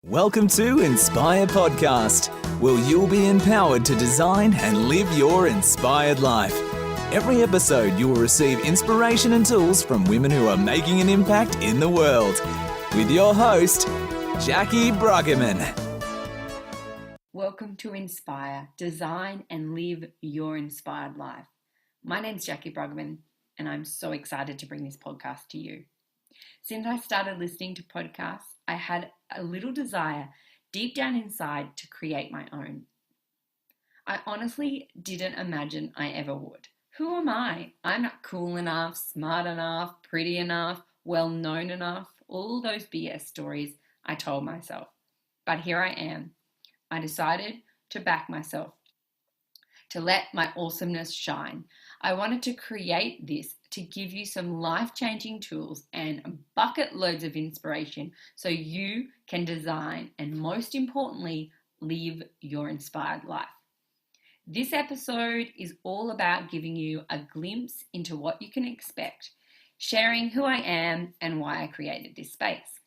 Welcome to Inspire Podcast, where you'll be empowered to design and live your inspired life. Every episode, you will receive inspiration and tools from women who are making an impact in the world. With your host, Jacque Bruggemann. Welcome to Inspire, Design and Live Your Inspired Life. My name's Jacque Bruggemann, and I'm so excited to bring this podcast to you. Since I started listening to podcasts, I had a little desire deep down inside to create my own. I honestly didn't imagine I ever would. Who am I? I'm not cool enough, smart enough, pretty enough, well-known enough, all those BS stories I told myself. But here I am. I decided to back myself, to let my awesomeness shine. I wanted to create this to give you some life-changing tools and bucket loads of inspiration so you can design and, most importantly, live your inspired life. This episode is all about giving you a glimpse into what you can expect, sharing who I am and why I created this space.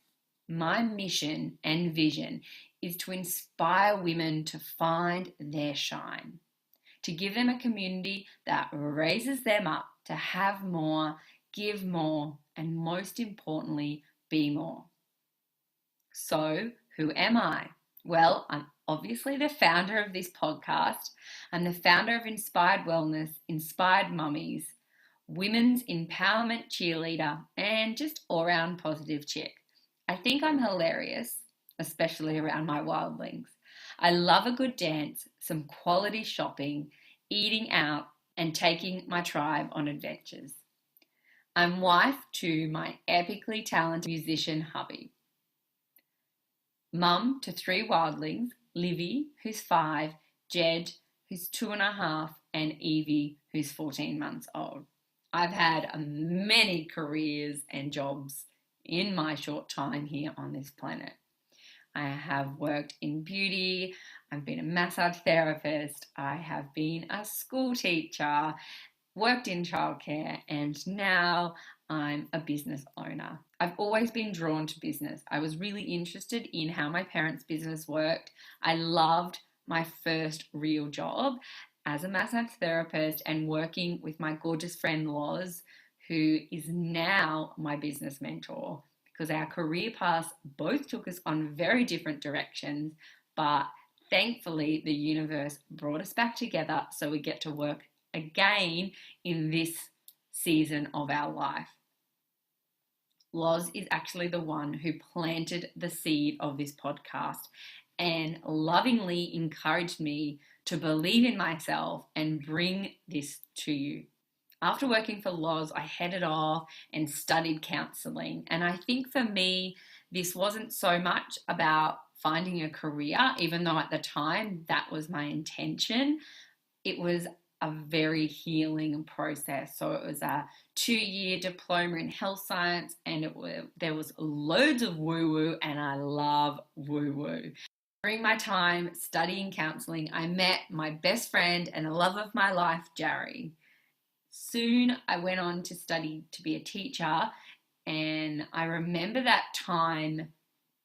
My mission and vision is to inspire women to find their shine, to give them a community that raises them up to have more, give more, and most importantly, be more. So, who am I? Well, I'm obviously the founder of this podcast. I'm the founder of Inspired Wellness, Inspired Mummies, Women's Empowerment Cheerleader, and just all-round positive chick. I think I'm hilarious, especially around my wildlings. I love a good dance, some quality shopping, eating out, and taking my tribe on adventures. I'm wife to my epically talented musician hubby. Mum to 3 wildlings, Livy, who's 5, Jed, who's 2.5, and Evie, who's 14 months old. I've had many careers and jobs in my short time here on this planet. I have worked in beauty, I've been a massage therapist, I have been a school teacher, worked in childcare, and now I'm a business owner. I've always been drawn to business. I was really interested in how my parents' business worked. I loved my first real job as a massage therapist and working with my gorgeous friend Loz, who is now my business mentor, because our career paths both took us on very different directions, but thankfully the universe brought us back together so we get to work again in this season of our life. Loz is actually the one who planted the seed of this podcast and lovingly encouraged me to believe in myself and bring this to you. After working for Loz, I headed off and studied counselling. And I think for me, this wasn't so much about finding a career, even though at the time that was my intention. It was a very healing process. So it was a 2-year diploma in health science, and there was loads of woo-woo, and I love woo-woo. During my time studying counselling, I met my best friend and the love of my life, Jerry. Soon I went on to study to be a teacher, and I remember that time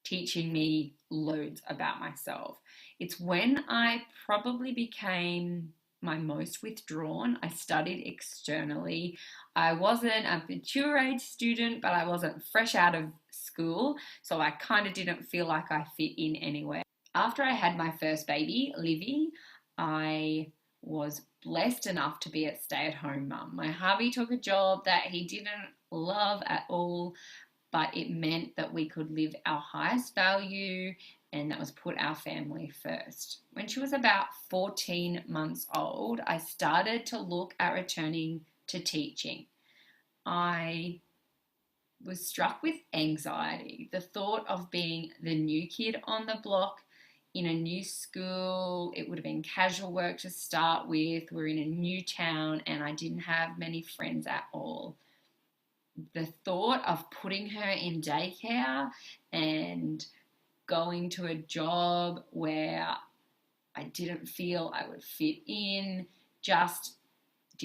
teaching me loads about myself. It's when I probably became my most withdrawn. I studied externally. I wasn't a mature age student, but I wasn't fresh out of school, so I kind of didn't feel like I fit in anywhere. After I had my first baby, Livy, I was blessed enough to be a stay-at-home mum. My hubby took a job that he didn't love at all, but it meant that we could live our highest value, and that was put our family first. When she was about 14 months old, I started to look at returning to teaching. I was struck with anxiety. The thought of being the new kid on the block in a new school, it would have been casual work to start with. We're in a new town and I didn't have many friends at all. The thought of putting her in daycare and going to a job where I didn't feel I would fit in just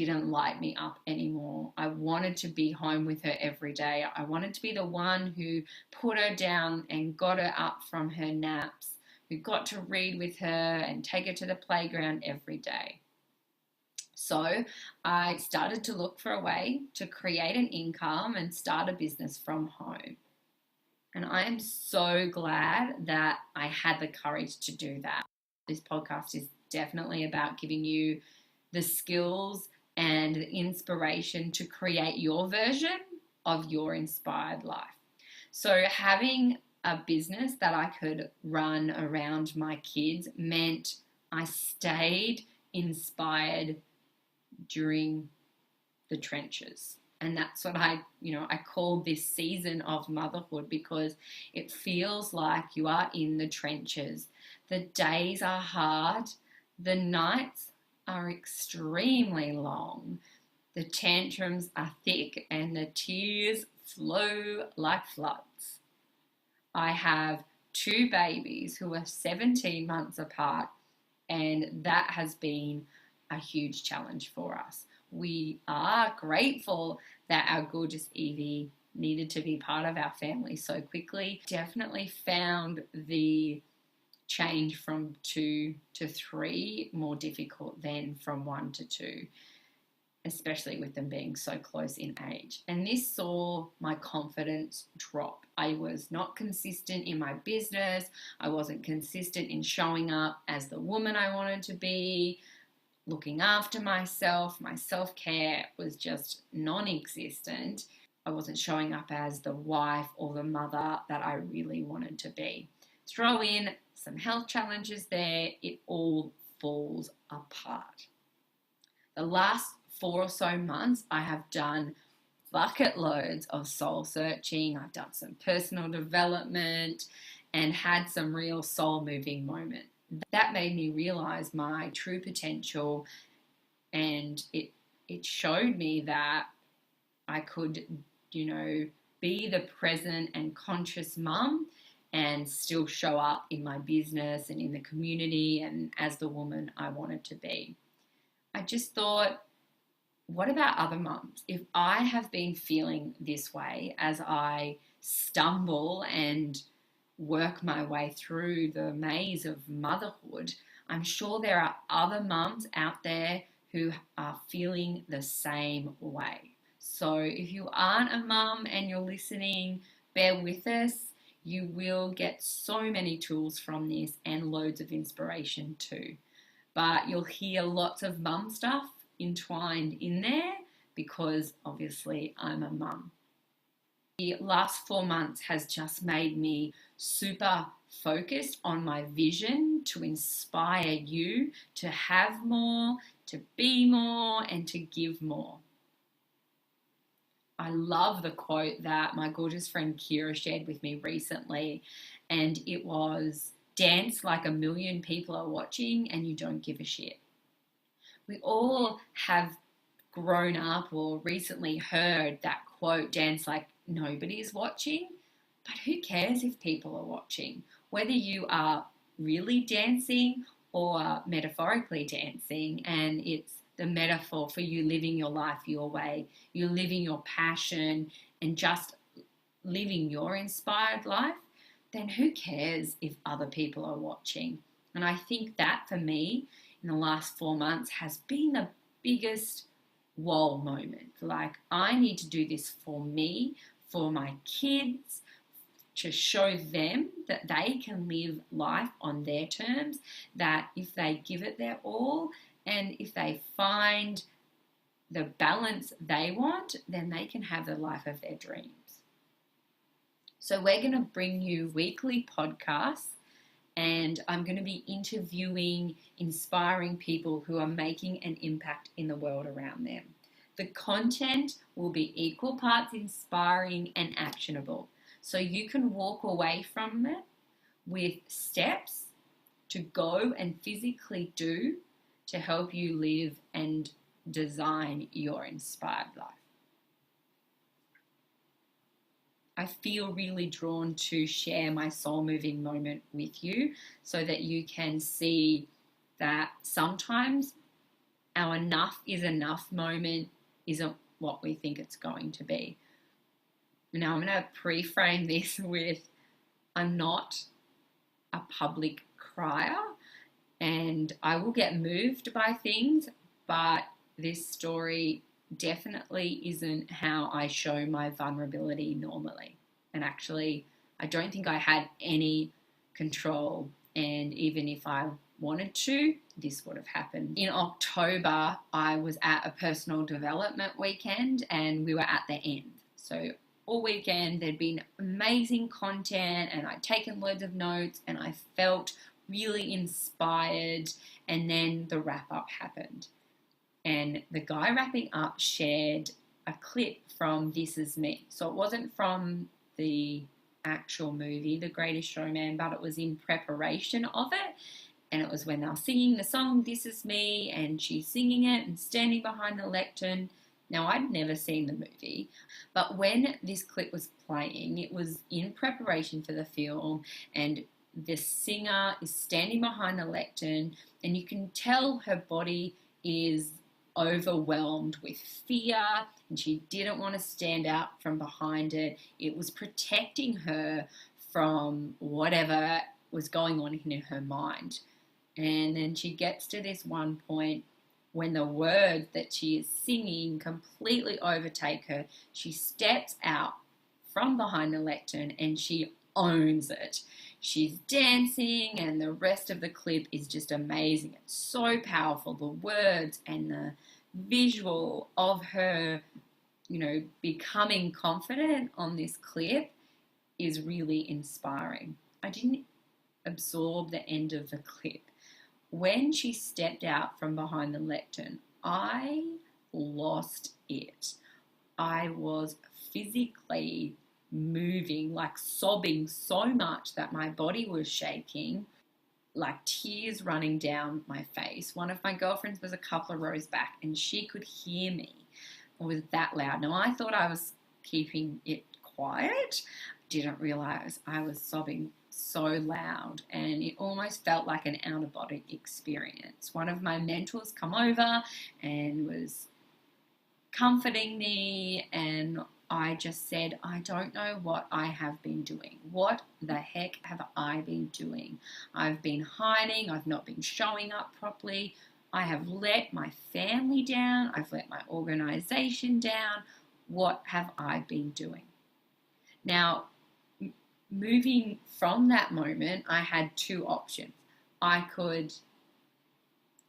didn't light me up anymore. I wanted to be home with her every day. I wanted to be the one who put her down and got her up from her naps, who got to read with her and take her to the playground every day. So I started to look for a way to create an income and start a business from home. And I am so glad that I had the courage to do that. This podcast is definitely about giving you the skills and the inspiration to create your version of your inspired life. So having a business that I could run around my kids meant I stayed inspired during the trenches. And that's what I call this season of motherhood, because it feels like you are in the trenches. The days are hard. The nights are extremely long. The tantrums are thick and the tears flow like floods. I have 2 babies who are 17 months apart, and that has been a huge challenge for us. We are grateful that our gorgeous Evie needed to be part of our family so quickly. Definitely found the change from 2 to 3 more difficult than from 1 to 2, especially with them being so close in age. And this saw my confidence drop. I was not consistent in my business. I wasn't consistent in showing up as the woman I wanted to be, looking after myself. My self-care was just non-existent. I wasn't showing up as the wife or the mother that I really wanted to be. Throw in some health challenges there, it all falls apart. The last 4 or so months, I have done bucket loads of soul searching. I've done some personal development and had some real soul moving moments. That made me realize my true potential, and it showed me that I could, be the present and conscious mum and still show up in my business and in the community and as the woman I wanted to be. I just thought, what about other mums? If I have been feeling this way as I stumble and work my way through the maze of motherhood, I'm sure there are other mums out there who are feeling the same way. So if you aren't a mum and you're listening, bear with us. You will get so many tools from this and loads of inspiration too. But you'll hear lots of mum stuff entwined in there because obviously I'm a mum. The last 4 months has just made me super focused on my vision to inspire you to have more, to be more, and to give more. I love the quote that my gorgeous friend Kira shared with me recently, and it was, "Dance like a million people are watching and you don't give a shit." We all have grown up or recently heard that quote, "Dance like nobody's watching," but who cares if people are watching? Whether you are really dancing or metaphorically dancing, and it's the metaphor for you living your life your way, you living your passion and just living your inspired life, then who cares if other people are watching? And I think that for me in the last 4 months has been the biggest whoa moment. Like, I need to do this for me, for my kids, to show them that they can live life on their terms, that if they give it their all and if they find the balance they want, then they can have the life of their dreams. So we're going to bring you weekly podcasts, and I'm going to be interviewing inspiring people who are making an impact in the world around them. The content will be equal parts inspiring and actionable, so you can walk away from it with steps to go and physically do to help you live and design your inspired life. I feel really drawn to share my soul moving moment with you so that you can see that sometimes our enough is enough moment isn't what we think it's going to be. Now, I'm going to pre-frame this with, I'm not a public crier and I will get moved by things, but this story definitely isn't how I show my vulnerability normally. And actually, I don't think I had any control, and even if I wanted to, this would have happened. In October, I was at a personal development weekend and we were at the end. So all weekend there'd been amazing content and I'd taken loads of notes and I felt really inspired, and then the wrap up happened. And the guy wrapping up shared a clip from This Is Me. So it wasn't from the actual movie, The Greatest Showman, but it was in preparation of it. And it was when they were singing the song This Is Me, and she's singing it and standing behind the lectern. Now, I'd never seen the movie, but when this clip was playing, it was in preparation for the film, and the singer is standing behind the lectern, and you can tell her body is overwhelmed with fear, and she didn't want to stand out from behind it. It was protecting her from whatever was going on in her mind. And then she gets to this one point when the words that she is singing completely overtake her. She steps out from behind the lectern and she owns it. She's dancing, and the rest of the clip is just amazing. It's so powerful. The words and the visual of her, becoming confident on this clip is really inspiring. I didn't absorb the end of the clip. When she stepped out from behind the lectern, I lost it. I was physically moving, like sobbing so much that my body was shaking, like tears running down my face. One of my girlfriends was a couple of rows back and she could hear me. It was that loud. Now, I thought I was keeping it quiet. Didn't realize I was sobbing so loud, and it almost felt like an out-of-body experience. One of my mentors come over and was comforting me, and I just said, I don't know what I have been doing. What the heck have I been doing? I've been hiding. I've not been showing up properly. I have let my family down. I've let my organization down. What have I been doing? Now, moving from that moment, I had two options. I could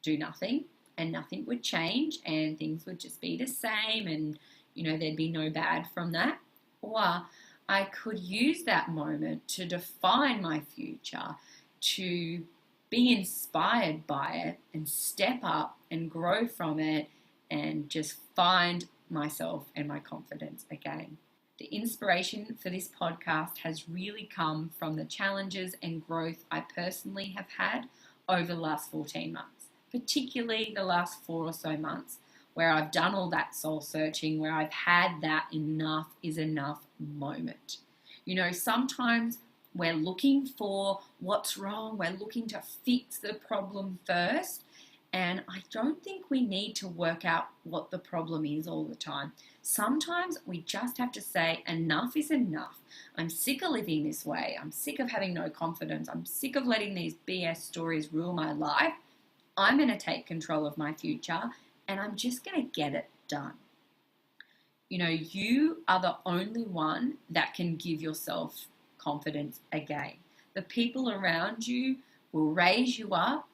do nothing and nothing would change and things would just be the same, and there'd be no bad from that. Or I could use that moment to define my future, to be inspired by it and step up and grow from it and just find myself and my confidence again. The inspiration for this podcast has really come from the challenges and growth I personally have had over the last 14 months, particularly the last 4 or so months, where I've done all that soul searching, where I've had that enough is enough moment. Sometimes we're looking for what's wrong, we're looking to fix the problem first, and I don't think we need to work out what the problem is all the time. Sometimes we just have to say enough is enough. I'm sick of living this way. I'm sick of having no confidence. I'm sick of letting these BS stories rule my life. I'm going to take control of my future and I'm just going to get it done. You are the only one that can give yourself confidence again. The people around you will raise you up.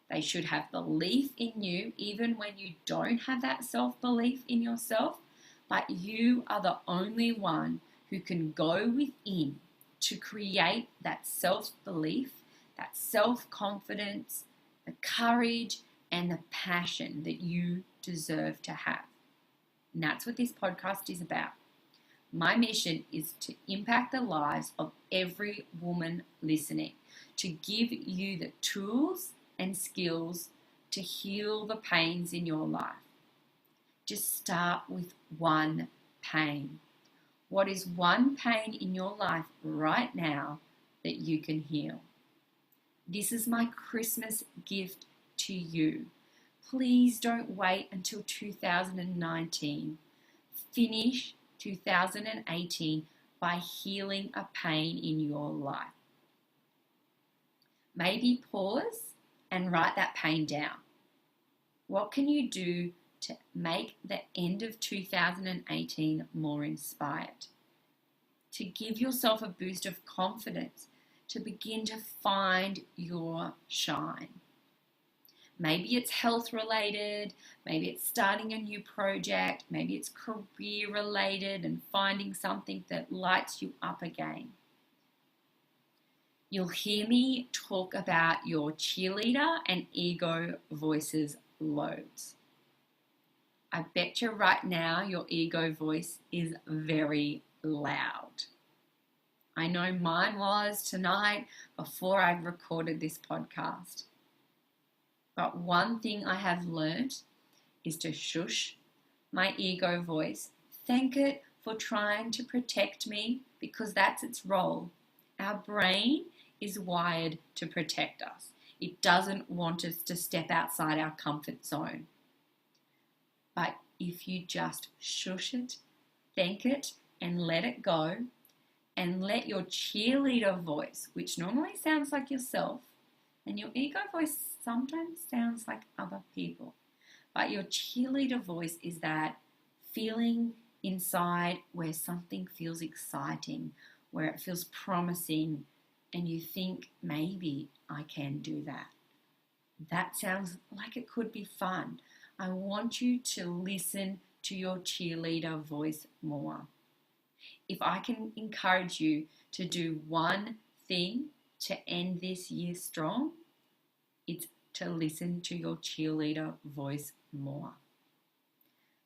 They should have belief in you, even when you don't have that self-belief in yourself. But you are the only one who can go within to create that self-belief, that self-confidence, the courage, and the passion that you deserve to have. And that's what this podcast is about. My mission is to impact the lives of every woman listening, to give you the tools and skills to heal the pains in your life. Just start with one pain. What is one pain in your life right now that you can heal? This is my Christmas gift to you. Please don't wait until 2019. Finish 2018 by healing a pain in your life. Maybe pause and write that pain down. What can you do to make the end of 2018 more inspired? To give yourself a boost of confidence, to begin to find your shine. Maybe it's health related, maybe it's starting a new project, maybe it's career related and finding something that lights you up again. You'll hear me talk about your cheerleader and ego voices loads. I bet you right now your ego voice is very loud. I know mine was tonight before I recorded this podcast. But one thing I have learned is to shush my ego voice, thank it for trying to protect me because that's its role. Our brain is wired to protect us. It doesn't want us to step outside our comfort zone. But if you just shush it, thank it, and let it go, and let your cheerleader voice, which normally sounds like yourself, and your ego voice sometimes sounds like other people, but your cheerleader voice is that feeling inside where something feels exciting, where it feels promising, and you think, maybe I can do that. That sounds like it could be fun. I want you to listen to your cheerleader voice more. If I can encourage you to do one thing to end this year strong, it's to listen to your cheerleader voice more.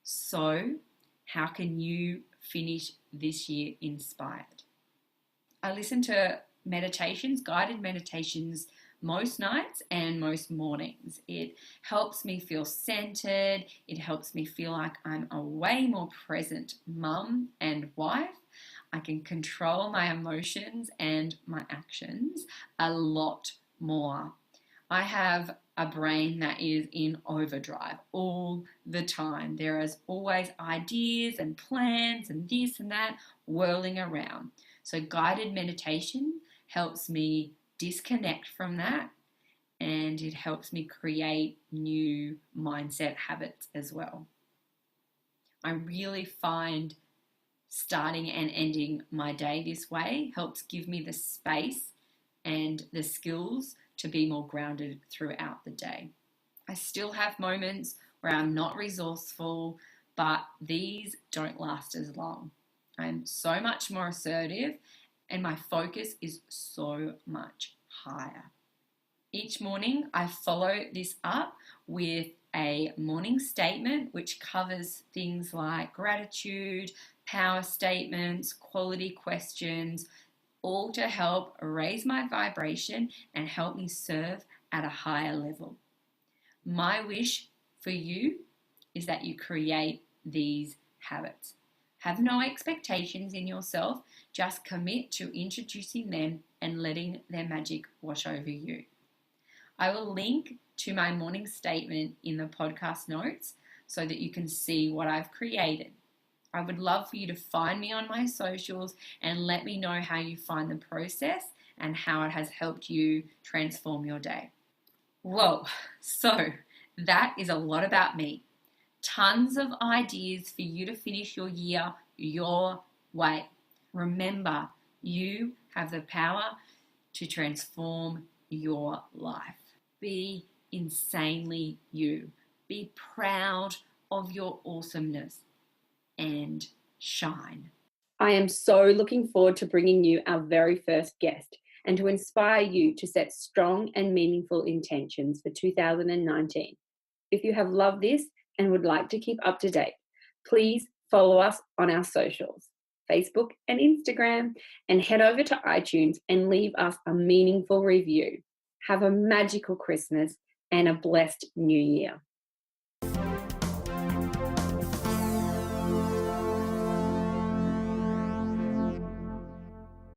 So, how can you finish this year inspired? I listen to meditations, guided meditations, most nights and most mornings. It helps me feel centered. It helps me feel like I'm a way more present mum and wife. I can control my emotions and my actions a lot more. I have a brain that is in overdrive all the time. There is always ideas and plans and this and that whirling around. So guided meditation helps me disconnect from that, and it helps me create new mindset habits as well. I really find starting and ending my day this way helps give me the space and the skills to be more grounded throughout the day. I still have moments where I'm not resourceful, but these don't last as long. I'm so much more assertive and my focus is so much higher. Each morning I follow this up with a morning statement which covers things like gratitude, power statements, quality questions, all to help raise my vibration and help me serve at a higher level. My wish for you is that you create these habits. Have no expectations in yourself, just commit to introducing them and letting their magic wash over you. I will link to my morning statement in the podcast notes so that you can see what I've created. I would love for you to find me on my socials and let me know how you find the process and how it has helped you transform your day. Whoa, so that is a lot about me. Tons of ideas for you to finish your year your way. Remember, you have the power to transform your life. Be insanely you. Be proud of your awesomeness and shine. I am so looking forward to bringing you our very first guest and to inspire you to set strong and meaningful intentions for 2019. If you have loved this and would like to keep up to date, please follow us on our socials, Facebook and Instagram, and head over to iTunes and leave us a meaningful review. Have a magical Christmas and a blessed New Year.